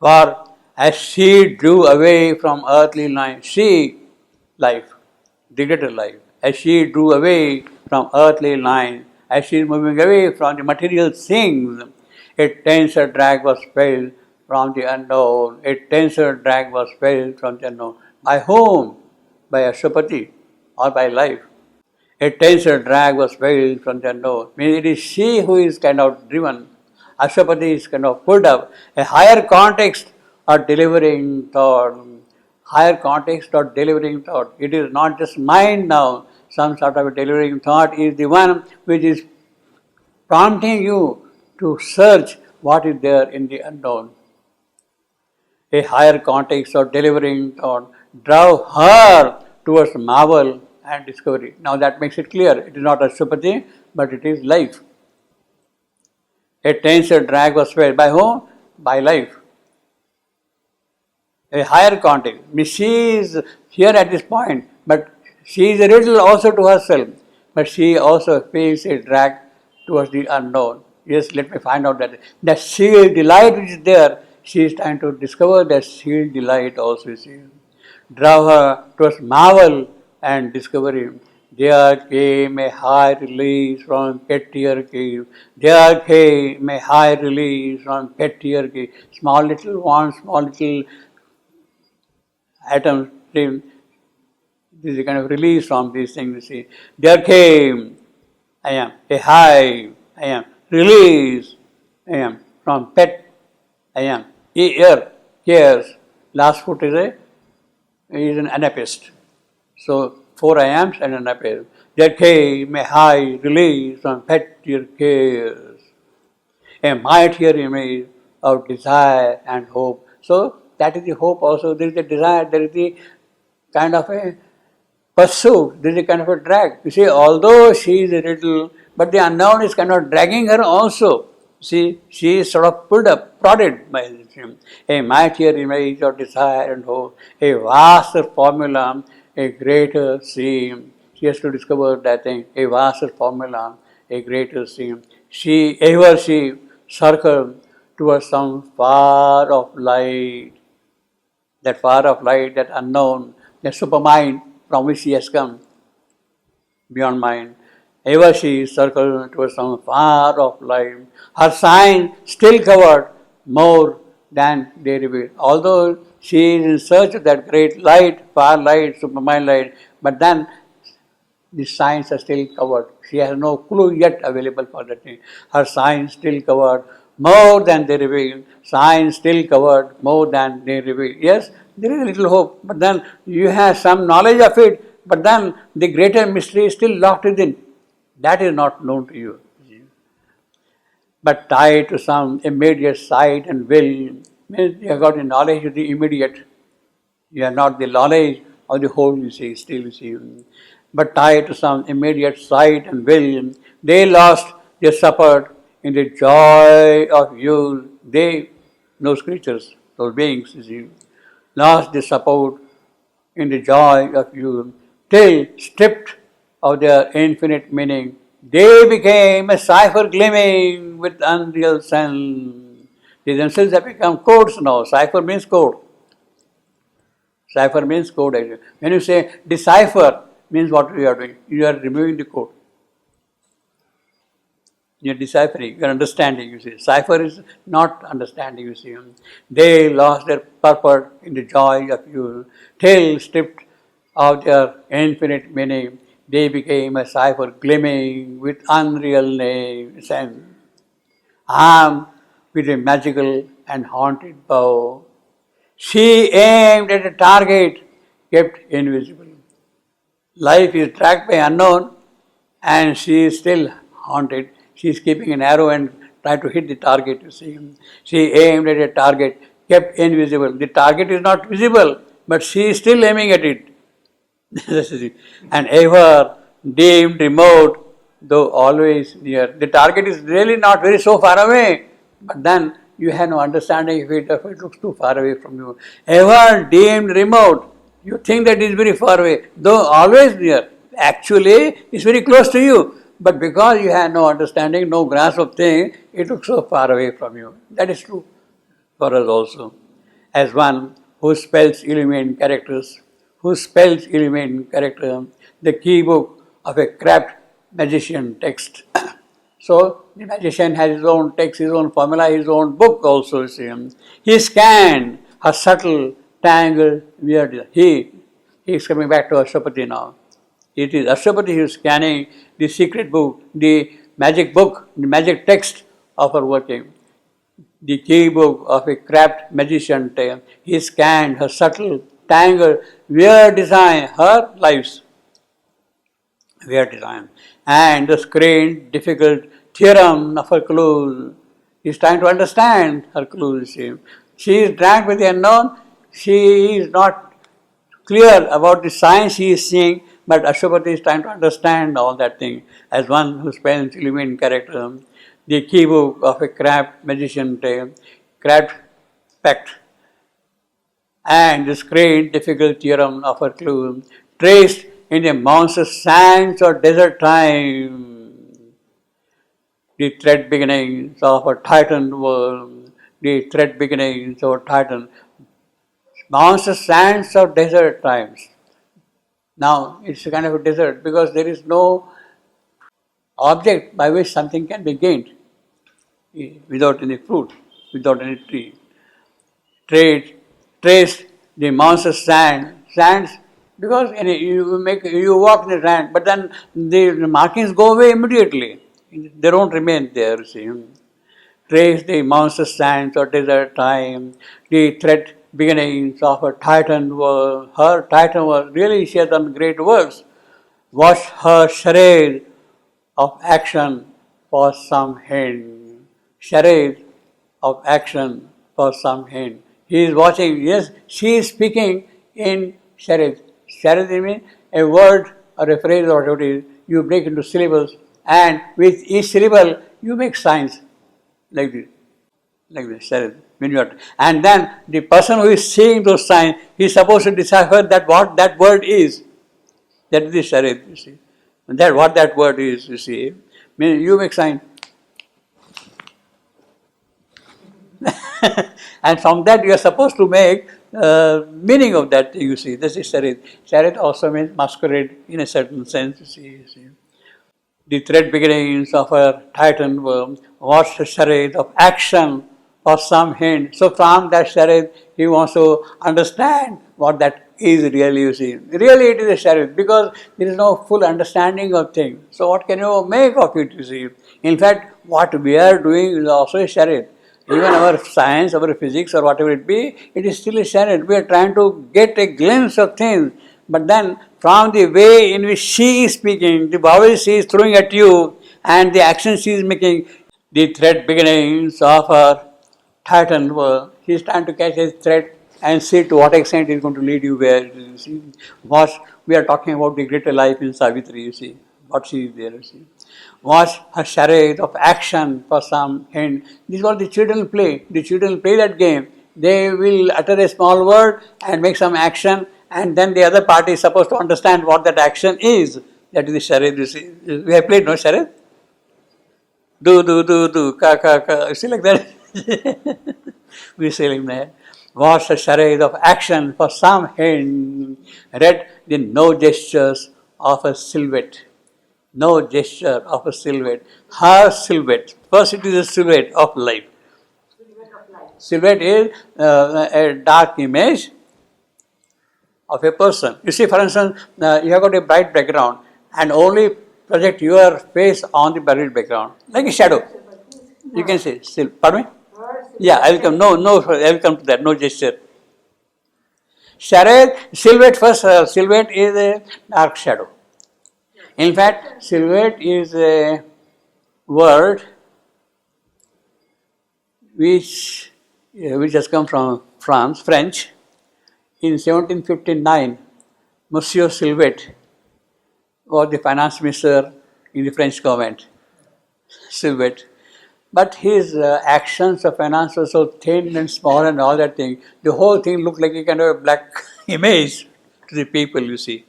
For as she drew away from earthly life, the greater life, as she drew away from earthly life, as she is moving away from the material things, a tenser drag was felt from the unknown. A tenser drag was felt from the unknown. By whom? By Ashwapati or by life. A tenser drag was felt from the unknown. Means it is she who is kind of driven. Ashwapati is kind of pulled up. A higher context of delivering thought. Higher context of delivering thought. It is not just mind now. Some sort of a delivering thought is the one which is prompting you to search what is there in the unknown. A higher context of delivering thought drove her towards marvel and discovery. Now that makes it clear. It is not Ashwapati, but it is life. A tenser drag was felt by whom? By life. A higher context. She is here at this point, but she is a riddle also to herself. But she also feels a drag towards the unknown. Yes, let me find out that sealed delight which is there. She is trying to discover that sealed delight also is here. Draw her towards marvel and discovery. There came a high release from pettier cave. There came a high release from pettier cave. Small little wants, small little atoms. This is a kind of release from these things. You see, there came, I am a high, I am release, I am from pet, I am ear, cares. Last foot is an anapist. So 4 I ams and an anapist. There came a high release from pettier cares, a mightier image of desire and hope. So that is the hope also. There is a desire, there is the kind of a pursuit, there is a kind of a drag. You see, although she is a little, but the unknown is kind of dragging her also. See, she is sort of pulled up, prodded by him. A mightier image of desire and hope, a vaster formula, a greater scheme. She has to discover that thing, a vaster formula, a greater scheme. She circled towards some far of light, that far of light, that unknown, that supermind from which she has come, beyond mind. Ever she circled towards some far off light. Her sign still covered more than they revealed. Although she is in search of that great light, far light, supermind light, but then the signs are still covered. She has no clue yet available for that thing. Her signs still covered more than they reveal. Signs still covered more than they reveal. Yes, there is a little hope, but then you have some knowledge of it, but then the greater mystery is still locked within. That is not known to you. But tied to some immediate sight and will, means you have got the knowledge of the immediate. You have not the knowledge of the whole, you see, still you see. But tied to some immediate sight and will, they lost their support in the joy of youth. They, those creatures, those beings, you see, lost their support in the joy of youth, till stripped of their infinite meaning, they became a cipher gleaming with unreal sense. They themselves have become codes now. Cipher means code. Cipher means code. Actually. When you say decipher, means what you are doing? You are removing the code. You are deciphering, you are understanding, you see. Cipher is not understanding, you see. They lost their purpose in the joy of youth, till stripped of their infinite meaning, they became a cipher gleaming with unreal sense, armed with a magical and haunted bow. She aimed at a target kept invisible. Life is tracked by unknown, and she is still haunted. She is keeping an arrow and trying to hit the target, you see. She aimed at a target kept invisible. The target is not visible, but she is still aiming at it. And ever deemed remote, though always near. The target is really not very so far away, but then you have no understanding if it looks too far away from you. Ever deemed remote, you think that it is very far away, though always near. Actually, it's very close to you, but because you have no understanding, no grasp of things, it looks so far away from you. That is true for us also. as one who spells illumined characters, the key book of a crabbed magician text. So the magician has his own text, his own formula, his own book also. You see. He scanned her subtle, tangled, weird. He is coming back to Ashwapati now. It is Ashwapati who is scanning the secret book, the magic text of her working. The key book of a crabbed magician tale. He scanned her subtle, tangled, weird design, her life's weird design, and the screened, difficult theorem of her clues. He's trying to understand her clues. She is dragged with the unknown. She is not clear about the science she is seeing, but Ashwapati is trying to understand all that thing as one who spells illumined character. The key book of a crabbed magician tale, crabbed pact, and the screened, difficult theorem of her clue, traced in the monstrous sands of desert time. The thread beginnings of a titan world, the thread beginnings of a titan, monstrous sands of desert times. Now it's a kind of a desert because there is no object by which something can be gained without any fruit, without any tree. Trace the monstrous sands because you walk in the sand, but then the markings go away immediately. They don't remain there. See, trace the monstrous sands of desert time, the thread beginnings of her titan world. Her titan world, really, she has done great works. Watch her charade of action for some hint. Charade of action for some hint. He is watching, yes, she is speaking in charade. Charade means a word or a phrase or whatever it is, you break into syllables, and with each syllable you make signs like this, charade. And then the person who is seeing those signs, he is supposed to decipher that what that word is. That is the charade, you see. That what that word is, you see. Mean you make sign. And from that you are supposed to make meaning of that, you see. This is charade. Charade also means masquerade in a certain sense, you see. The thread beginnings of her titan worm was the charade of action for some hint. So from that charade, he wants to understand what that is really, you see. Really it is a charade because there is no full understanding of things. So what can you make of it, you see. In fact, what we are doing is also a charade. Even our science, our physics or whatever it be, it is still a charade. We are trying to get a glimpse of things. But then from the way in which she is speaking, the vowels she is throwing at you and the action she is making, the thread beginnings of her titan work, she is trying to catch a thread and see to what extent it is going to lead you where. You see. What we are talking about the greater life in Savitri, you see. What she is there, you see. Watch her charade of action for some hint. This is what the children play. The children play that game. They will utter a small word and make some action, and then the other party is supposed to understand what that action is. That is the charade, you see. We have played, no, charade? Do, ka. You see like that? We say like that. Watch the charade of action for some hint. Read the no gestures of a silhouette. No gesture of a silhouette. Her silhouette. First it is a silhouette of life. Silhouette is a dark image of a person. You see, for instance, you have got a bright background and only project your face on the bright background, like a shadow. You can say, pardon me? Yeah, I will come. No, I will come to that. No gesture. Charade, silhouette first. Silhouette is a dark shadow. In fact, silhouette is a word which has come from French. In 1759, Monsieur Silhouette was the finance minister in the French government. Silhouette. But his actions of finance were so thin and small and all that thing. The whole thing looked like a kind of a black image to the people, you see.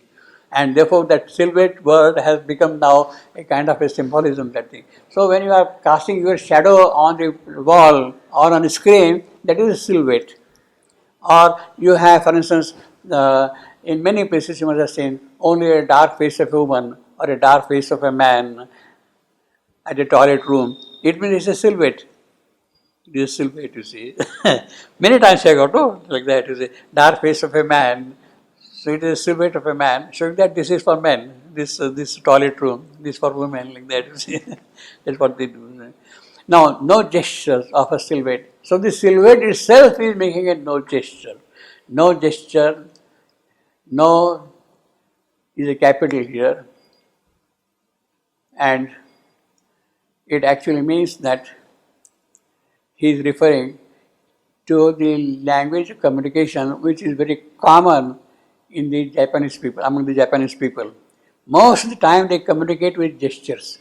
And therefore that silhouette word has become now a kind of a symbolism, that thing. So when you are casting your shadow on the wall or on the screen, that is a silhouette. Or you have, for instance, in many places you must have seen only a dark face of a woman or a dark face of a man at a toilet room. It means it's a silhouette. It is a silhouette, you see. Many times I got to like that, you see, dark face of a man. So it is a silhouette of a man, showing that this is for men. This toilet room, this for women, like that. You see, that's what they do. Now, no gestures of a silhouette. So the silhouette itself is making a no gesture. No gesture. No is a capital here, and it actually means that he is referring to the language of communication which is very common in the Japanese people, among the Japanese people. Most of the time they communicate with gestures.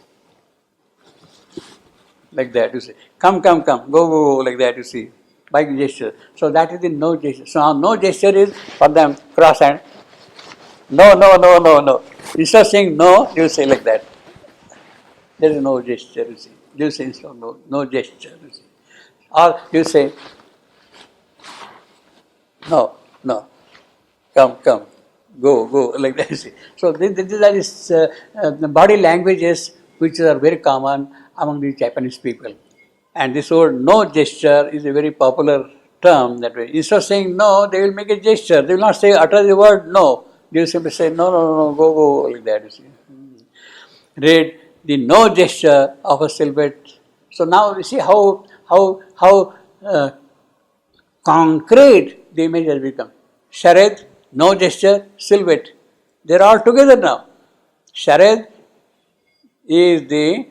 Like that, you see. Come, come, come, go, go, go, like that, you see. By gesture. So that is the no gesture. So now no gesture is for them cross hand. No, no, no, no, no. Instead of saying no, you say like that. There is no gesture, you see. You say instead of no, no gesture, you see. Or you say, no, no, come, come, go, go, like that, you see. So that is the body languages which are very common among the Japanese people. And this word no gesture is a very popular term that way. Instead of saying no, they will make a gesture. They will not say, utter the word no. They will simply say, no, no, no, no, go, go, like that, you see. Read the no gesture of a silhouette. So now you see how concrete the image has become. Charade, no gesture, silhouette. They are all together now. Charade is the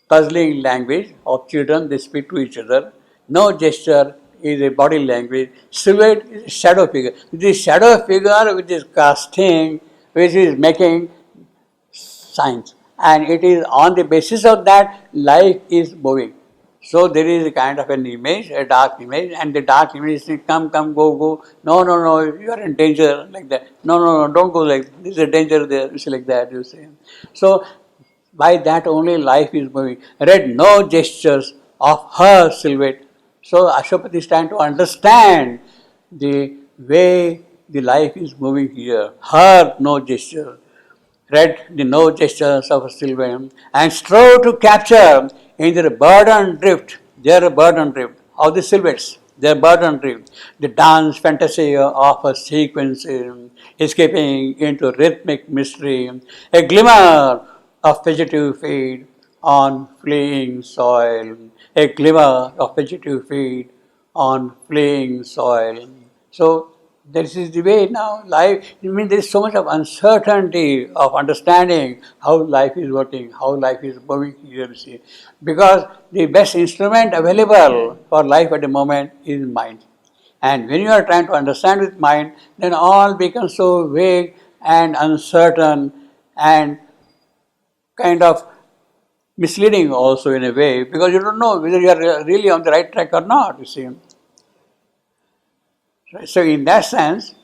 puzzling language of children, they speak to each other. No gesture is a body language. Silhouette is a shadow figure. The shadow figure which is casting, which is making signs. And it is on the basis of that life is moving. So there is a kind of an image, a dark image, and the dark image is come, come, go, go. No, no, no, you are in danger, like that. No, no, no, don't go like that. There is a danger there, you see, like that, you see. So by that only life is moving. Read no gestures of her silhouette. So Ashwapati is trying to understand the way the life is moving here. Her no gesture. Read the no gestures of a silhouette and strove to capture in their burden drift, their burden drift of the silhouettes, their burden drift, the dance fantasy of a sequence escaping into rhythmic mystery, a glimmer of fugitive feet on fleeing soil, a glimmer of fugitive feet on fleeing soil. So this is the way now life, I mean there is so much of uncertainty of understanding how life is working, how life is moving here, you see. Because the best instrument available for life at the moment is mind. And when you are trying to understand with mind, then all becomes so vague and uncertain and kind of misleading also in a way, because you don't know whether you are really on the right track or not, you see. So in that sense,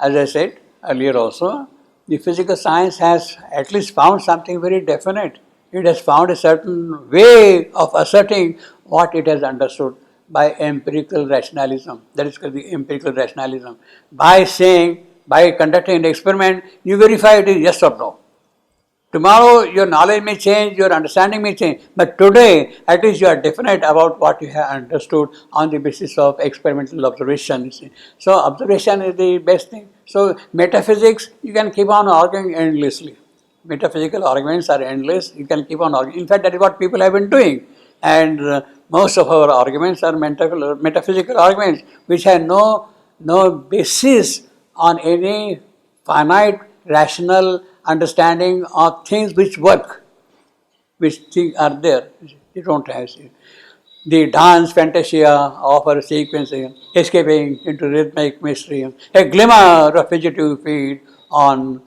as I said earlier also, the physical science has at least found something very definite. It has found a certain way of asserting what it has understood by empirical rationalism. That is called the empirical rationalism. By saying, by conducting an experiment, you verify it is yes or no. Tomorrow your knowledge may change, your understanding may change, but today at least you are definite about what you have understood on the basis of experimental observation. So observation is the best thing. So metaphysics, you can keep on arguing endlessly. Metaphysical arguments are endless, you can keep on arguing. In fact, that is what people have been doing. And most of our arguments are metaphysical arguments which have no basis on any finite, rational understanding of things which work, which things are there. You don't have the dance fantasia of a sequence, escaping into rhythmic mystery, a glimmer of fugitive feet on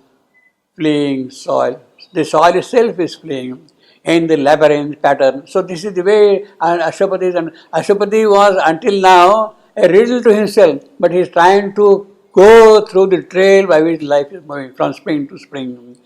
fleeing soil. The soil itself is fleeing in the labyrinth pattern. So this is the way Ashwapati was until now a riddle to himself, but he is trying to go through the trail by which life is moving from spring to spring.